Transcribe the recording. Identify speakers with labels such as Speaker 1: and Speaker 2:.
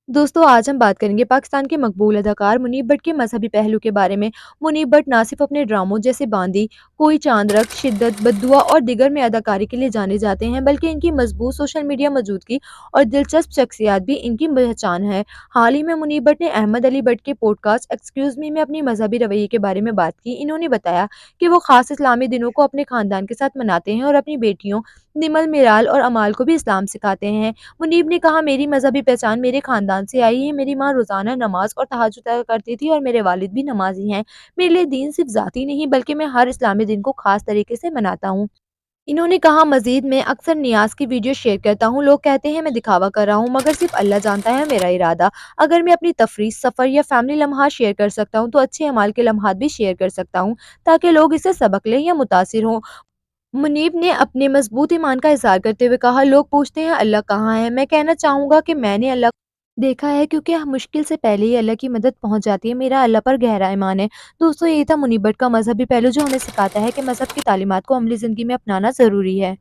Speaker 1: दोस्तों, आज हम बात करेंगे पाकिस्तान के मकबूल अदाकार मुनीब भट्ट के मजहबी पहलू के बारे में। मुनीब भट्ट ना सिर्फ अपने ड्रामों जैसे बांदी, कोई चांद रख, शिद्दत, बद्दुआ और दिगर में अदाकारी के लिए जाने जाते हैं, बल्कि इनकी मजबूत सोशल मीडिया मौजूदगी और दिलचस्प शख्सियत भी इनकी पहचान है। हाल ही में मुनीब भट्ट ने अहमद अली भट्ट के पॉडकास्ट एक्सक्यूज मी में अपनी मजहबी रवैये के बारे में बात की। इन्होंने बताया कि वो खास इस्लामी दिनों को अपने खानदान के साथ मनाते हैं और अपनी बेटियों निमल, मिराल और अमाल को भी इस्लाम सिखाते हैं। मुनीब ने कहा, मेरी मजहबी पहचान मेरे खानदान से आई है। मेरी माँ रोजाना नमाज और तहज्जुद अदा करती थी और मेरे वालिद भी नमाजी हैं। मेरे लिए दीन सिर्फ जाती नहीं बल्कि मैं हर इस्लामी दिन को खास तरीके से मनाता हूँ। इन्होंने कहा, मजीद मैं अक्सर नियाज की वीडियो शेयर करता हूँ। लोग कहते हैं मैं दिखावा कर रहा हूँ, मगर सिर्फ अल्लाह जानता है मेरा इरादा। अगर मैं अपनी तफरीह, सफर या फैमिली लम्हा शेयर कर सकता हूँ तो अच्छे अमाल के लम्हात भी शेयर कर सकता हूँ, ताकि लोग इससे सबक लें या मुतासिर हों। मुनीब ने अपने मजबूत ईमान का इज़हार करते हुए कहा, लोग पूछते हैं अल्लाह कहाँ है? मैं कहना चाहूँगा कि मैंने अल्लाह को देखा है, क्योंकि मुश्किल से पहले ही अल्लाह की मदद पहुँच जाती है। मेरा अल्लाह पर गहरा ईमान है। दोस्तों, ये था मुनीब भट्ट का मजहबी पहलू, जो हमें सिखाता है कि मज़हब की तालीमात को अमली ज़िंदगी में अपनाना ज़रूरी है।